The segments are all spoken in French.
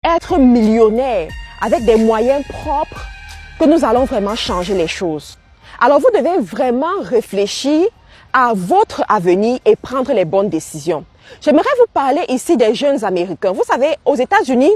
être millionnaire avec des moyens propres que nous allons vraiment changer les choses. Alors vous devez vraiment réfléchir à votre avenir et prendre les bonnes décisions. J'aimerais vous parler ici des jeunes Américains. Vous savez, aux États-Unis,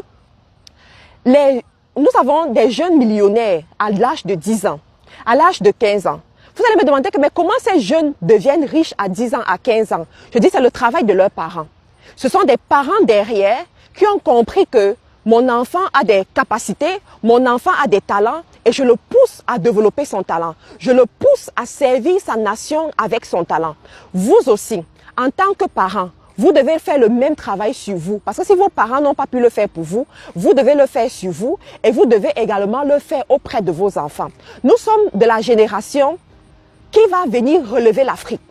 nous avons des jeunes millionnaires à l'âge de 10 ans, à l'âge de 15 ans. Vous allez me demander mais comment ces jeunes deviennent riches à 10 ans, à 15 ans? Je dis c'est le travail de leurs parents. Ce sont des parents derrière qui ont compris que mon enfant a des capacités, mon enfant a des talents et je le pousse à développer son talent. Je le pousse à servir sa nation avec son talent. Vous aussi, en tant que parent, vous devez faire le même travail sur vous. Parce que si vos parents n'ont pas pu le faire pour vous, vous devez le faire sur vous et vous devez également le faire auprès de vos enfants. Nous sommes de la génération qui va venir relever l'Afrique.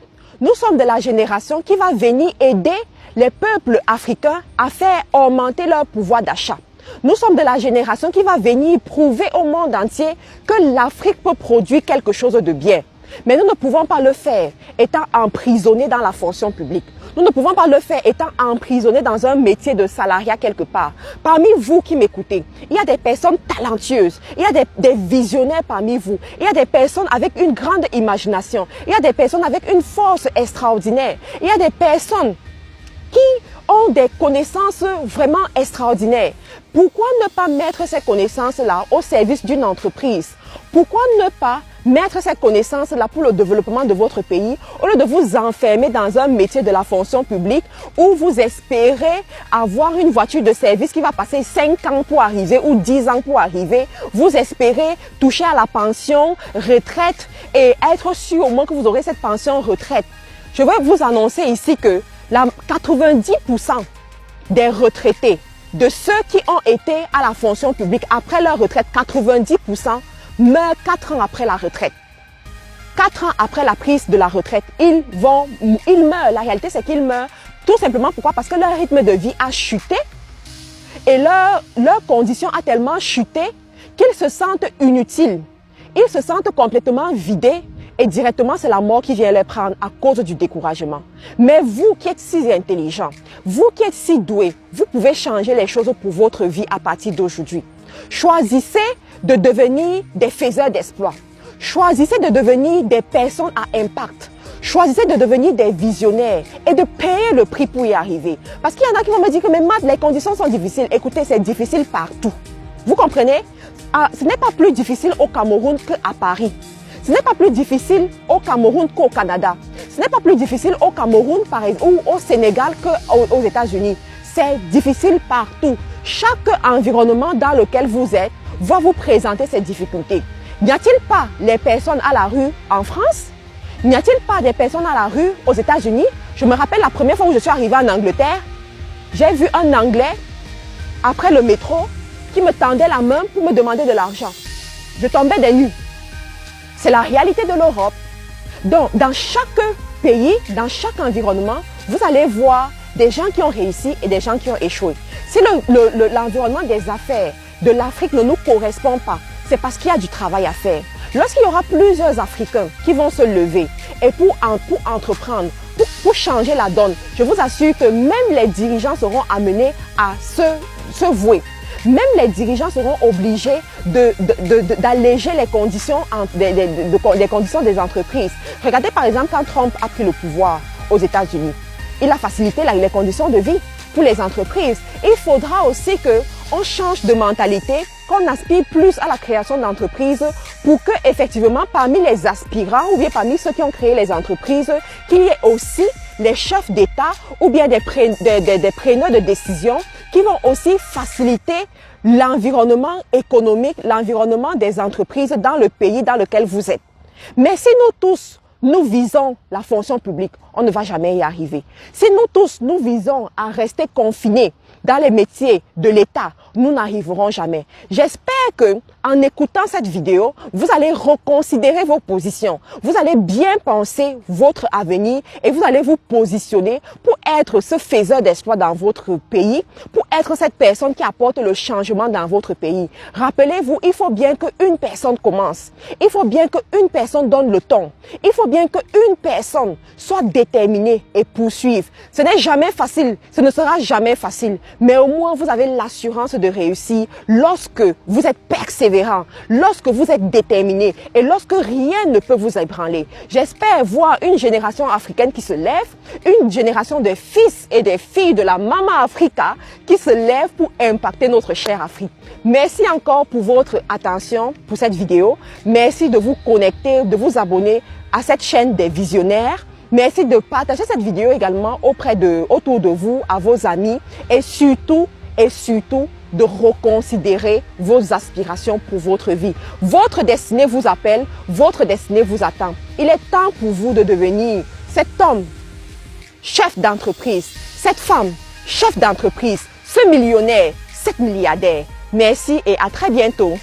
Nous sommes de la génération qui va venir aider les peuples africains à faire augmenter leur pouvoir d'achat. Nous sommes de la génération qui va venir prouver au monde entier que l'Afrique peut produire quelque chose de bien. Mais nous ne pouvons pas le faire étant emprisonnés dans la fonction publique. Nous ne pouvons pas le faire étant emprisonnés dans un métier de salariat quelque part. Parmi vous qui m'écoutez, il y a des personnes talentueuses, il y a des visionnaires parmi vous, il y a des personnes avec une grande imagination, il y a des personnes avec une force extraordinaire, il y a des personnes qui ont des connaissances vraiment extraordinaires. Pourquoi ne pas mettre ces connaissances-là au service d'une entreprise? Pourquoi ne pas mettre ces connaissances-là pour le développement de votre pays au lieu de vous enfermer dans un métier de la fonction publique où vous espérez avoir une voiture de service qui va passer 5 ans pour arriver ou 10 ans pour arriver. Vous espérez toucher à la pension retraite et être sûr au moins que vous aurez cette pension retraite. Je vais vous annoncer ici que 90% des retraités, de ceux qui ont été à la fonction publique après leur retraite, 90% meurent 4 ans après la retraite. 4 ans après la prise de la retraite, ils meurent. La réalité, c'est qu'ils meurent tout simplement pourquoi? Parce que leur rythme de vie a chuté et leur condition a tellement chuté qu'ils se sentent inutiles. Ils se sentent complètement vidés. Et directement, c'est la mort qui vient les prendre à cause du découragement. Mais vous qui êtes si intelligent, vous qui êtes si doué, vous pouvez changer les choses pour votre vie à partir d'aujourd'hui. Choisissez de devenir des faiseurs d'espoir. Choisissez de devenir des personnes à impact. Choisissez de devenir des visionnaires et de payer le prix pour y arriver. Parce qu'il y en a qui vont me dire que mais Matt, les conditions sont difficiles. Écoutez, c'est difficile partout. Vous comprenez? Ce n'est pas plus difficile au Cameroun qu'à Paris. Ce n'est pas plus difficile au Cameroun qu'au Canada. Ce n'est pas plus difficile au Cameroun ou au Sénégal qu'aux États-Unis. C'est difficile partout. Chaque environnement dans lequel vous êtes va vous présenter ces difficultés. N'y a-t-il pas les personnes à la rue en France? N'y a-t-il pas des personnes à la rue aux États-Unis? Je me rappelle la première fois où je suis arrivée en Angleterre, j'ai vu un Anglais après le métro qui me tendait la main pour me demander de l'argent. Je tombais des nues. C'est la réalité de l'Europe. Donc, dans chaque pays, dans chaque environnement, vous allez voir des gens qui ont réussi et des gens qui ont échoué. Si l'environnement des affaires de l'Afrique ne nous correspond pas, c'est parce qu'il y a du travail à faire. Lorsqu'il y aura plusieurs Africains qui vont se lever et pour entreprendre, pour changer la donne, je vous assure que même les dirigeants seront amenés à se vouer. Même les dirigeants seront obligés d'alléger les conditions, les conditions des entreprises. Regardez par exemple quand Trump a pris le pouvoir aux États-Unis. Il a facilité les conditions de vie pour les entreprises. Il faudra aussi qu'on change de mentalité, qu'on aspire plus à la création d'entreprises pour que effectivement parmi les aspirants ou bien parmi ceux qui ont créé les entreprises, qu'il y ait aussi les chefs d'État ou bien des preneurs de décision qui vont aussi faciliter l'environnement économique, l'environnement des entreprises dans le pays dans lequel vous êtes. Mais si nous tous, nous visons la fonction publique, on ne va jamais y arriver. Si nous tous, nous visons à rester confinés dans les métiers de l'État, nous n'arriverons jamais. J'espère que, en écoutant cette vidéo, vous allez reconsidérer vos positions. Vous allez bien penser votre avenir et vous allez vous positionner pour être ce faiseur d'espoir dans votre pays, pour être cette personne qui apporte le changement dans votre pays. Rappelez-vous, il faut bien qu'une personne commence. Il faut bien qu'une personne donne le ton. Il faut bien qu'une personne soit déterminée et poursuive. Ce n'est jamais facile. Ce ne sera jamais facile. Mais au moins, vous avez l'assurance de de réussir lorsque vous êtes persévérant, lorsque vous êtes déterminé et lorsque rien ne peut vous ébranler. J'espère voir une génération africaine qui se lève, une génération de fils et de filles de la Mama Africa qui se lèvent pour impacter notre chère Afrique. Merci encore pour votre attention pour cette vidéo. Merci de vous connecter, de vous abonner à cette chaîne des visionnaires. Merci de partager cette vidéo également autour de vous, à vos amis et surtout de reconsidérer vos aspirations pour votre vie. Votre destinée vous appelle, votre destinée vous attend. Il est temps pour vous de devenir cet homme, chef d'entreprise, cette femme, chef d'entreprise, ce millionnaire, cette milliardaire. Merci et à très bientôt.